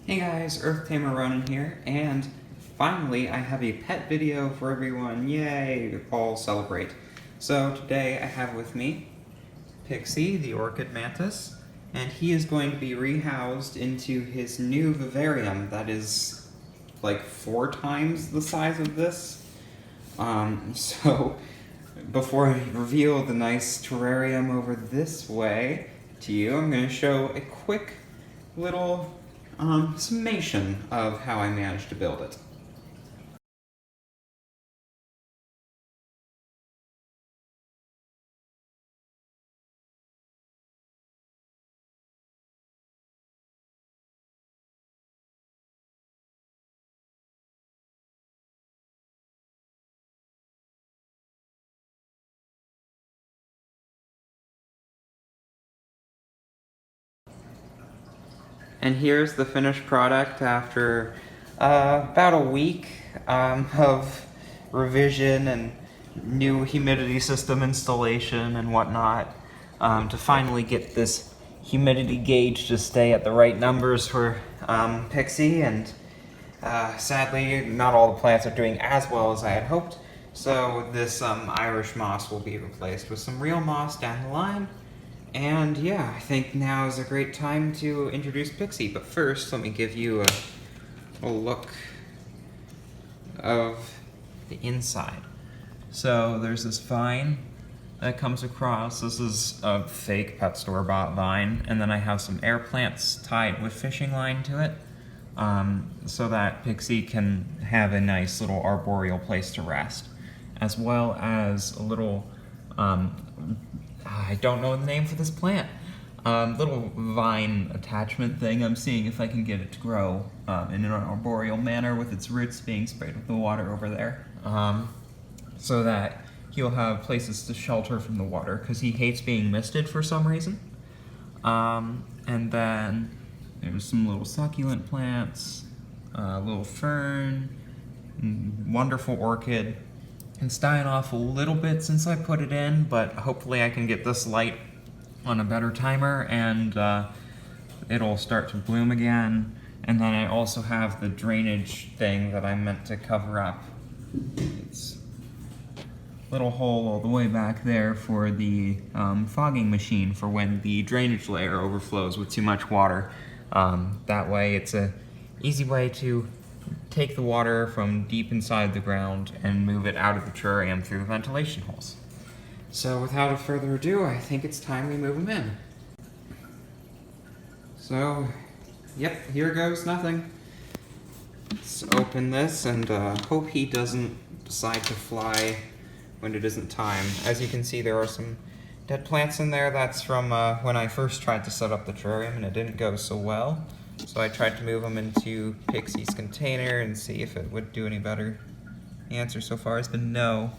Hey guys, EarthTamerRonan here, and finally I have a pet video for everyone. Yay! All celebrate. So today I have with me Pixie, the Orchid Mantis, and he is going to be rehoused into his new vivarium that is like 4 times the size of this. So before I reveal the nice terrarium over this way to you, I'm going to show a quick little summation of how I managed to build it. And here's the finished product after about a week of revision and new humidity system installation and whatnot to finally get this humidity gauge to stay at the right numbers for Pixie. And sadly, not all the plants are doing as well as I had hoped, so this Irish moss will be replaced with some real moss down the line. And yeah, I think now is a great time to introduce Pixie, but first let me give you a look of the inside. So there's this vine that comes across. This is a fake pet store-bought vine, and then I have some air plants tied with fishing line to it, so that Pixie can have a nice little arboreal place to rest, as well as a little I don't know the name for this plant. Little vine attachment thing. I'm seeing if I can get it to grow in an arboreal manner with its roots being sprayed with the water over there, so that he'll have places to shelter from the water, because he hates being misted for some reason. And then there's some little succulent plants, little fern, wonderful orchid. It's dying off a little bit since I put it in, but hopefully I can get this light on a better timer and it'll start to bloom again. And then I also have the drainage thing that I meant to cover up. It's a little hole all the way back there for the fogging machine for when the drainage layer overflows with too much water. That way it's an easy way to take the water from deep inside the ground and move it out of the terrarium through the ventilation holes. So without further ado, I think it's time we move him in. So, yep, here goes nothing. Let's open this and hope he doesn't decide to fly when it isn't time. As you can see, there are some dead plants in there. That's from when I first tried to set up the terrarium and it didn't go so well. So I tried to move them into Pixie's container and see if it would do any better. The answer so far has been no.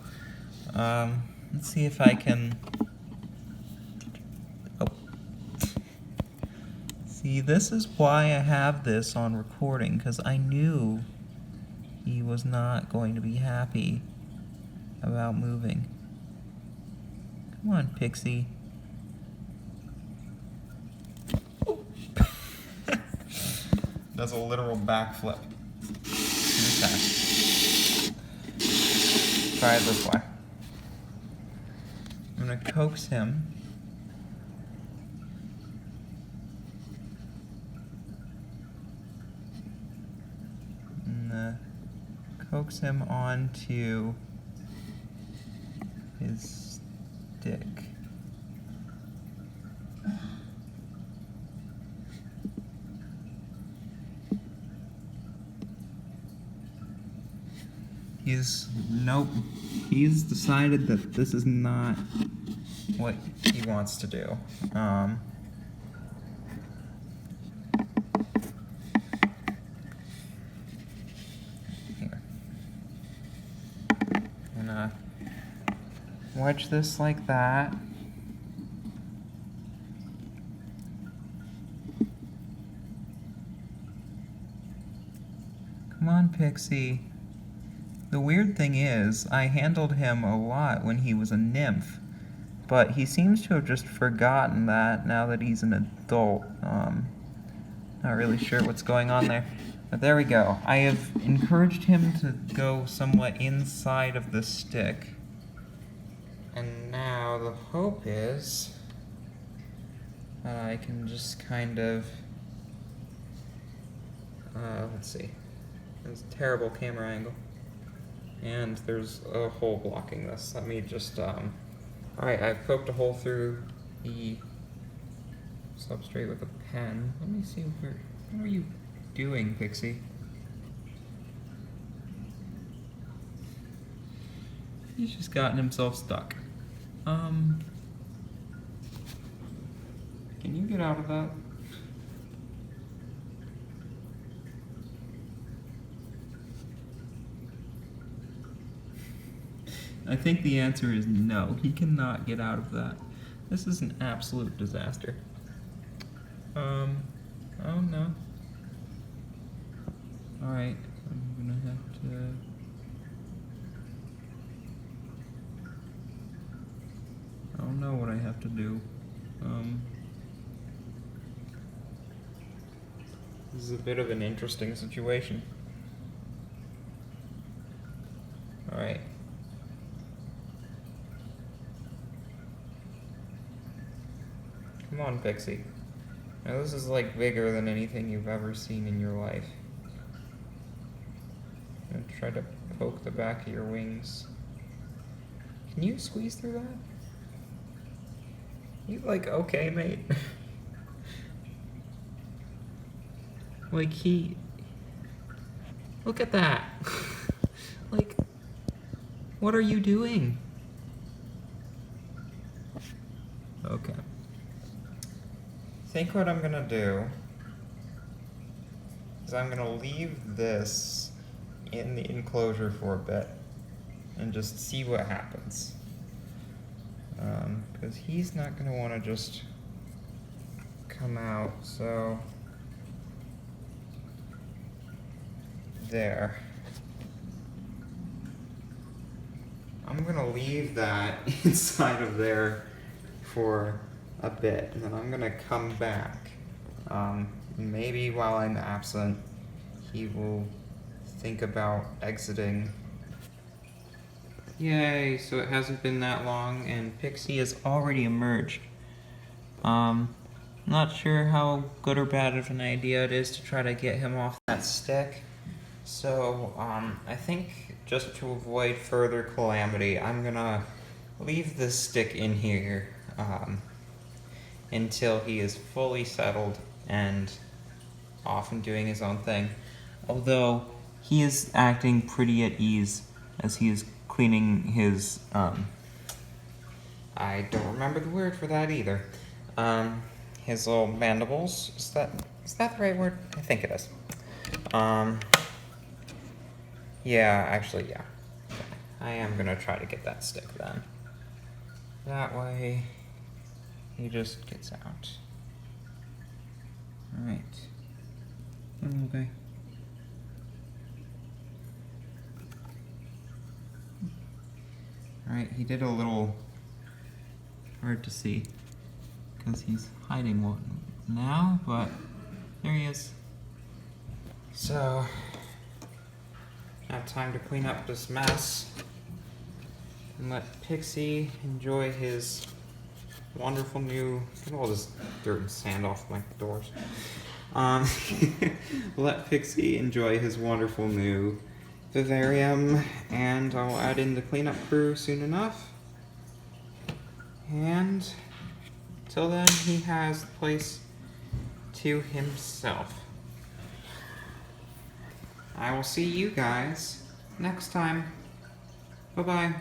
Let's see if I can... Oh. See, this is why I have this on recording, because I knew he was not going to be happy about moving. Come on, Pixie. Does a literal backflip. Okay. Try it this way. I'm gonna coax him. And coax him onto his stick. Nope. He's decided that this is not what he wants to do. Here. I'm gonna wedge this like that. Come on, Pixie. The weird thing is, I handled him a lot when he was a nymph, but he seems to have just forgotten that now that he's an adult. Not really sure what's going on there. But there we go. I have encouraged him to go somewhat inside of the stick. And now the hope is that I can just kind of... let's see. There's a terrible camera angle. And there's a hole blocking this. Let me just... Alright, I've poked a hole through the substrate with a pen. Let me see what are you doing, Pixie? He's just gotten himself stuck. Can you get out of that? I think the answer is no. He cannot get out of that. This is an absolute disaster. Oh no. Alright, I'm gonna have to... I don't know what I have to do. This is a bit of an interesting situation. Alright. Come on, Pixie. Now this is like bigger than anything you've ever seen in your life. I'm gonna try to poke the back of your wings. Can you squeeze through that? You like okay, mate? Like look at that. Like, what are you doing? Okay. I think what I'm gonna do is I'm gonna leave this in the enclosure for a bit and just see what happens. Because he's not gonna want to just come out, so there. I'm gonna leave that inside of there for a bit, and then I'm gonna come back. Maybe while I'm absent, he will think about exiting. Yay, so it hasn't been that long, and Pixie has already emerged. Not sure how good or bad of an idea it is to try to get him off that stick. So, I think just to avoid further calamity, I'm gonna leave this stick in here, until he is fully settled and off and doing his own thing. Although, he is acting pretty at ease as he is cleaning his, I don't remember the word for that either. His little mandibles. Is that the right word? I think it is. Yeah, actually, yeah. I am gonna try to get that stick then. That way, he just gets out. Alright. Okay. Alright, he did a little hard to see because he's hiding one now, but there he is. So, now time to clean up this mess and let Pixie enjoy his wonderful new... Get all this dirt and sand off my doors. Let Pixie enjoy his wonderful new Vivarium, and I'll add in the cleanup crew soon enough. And till then, he has the place to himself. I will see you guys next time. Bye-bye.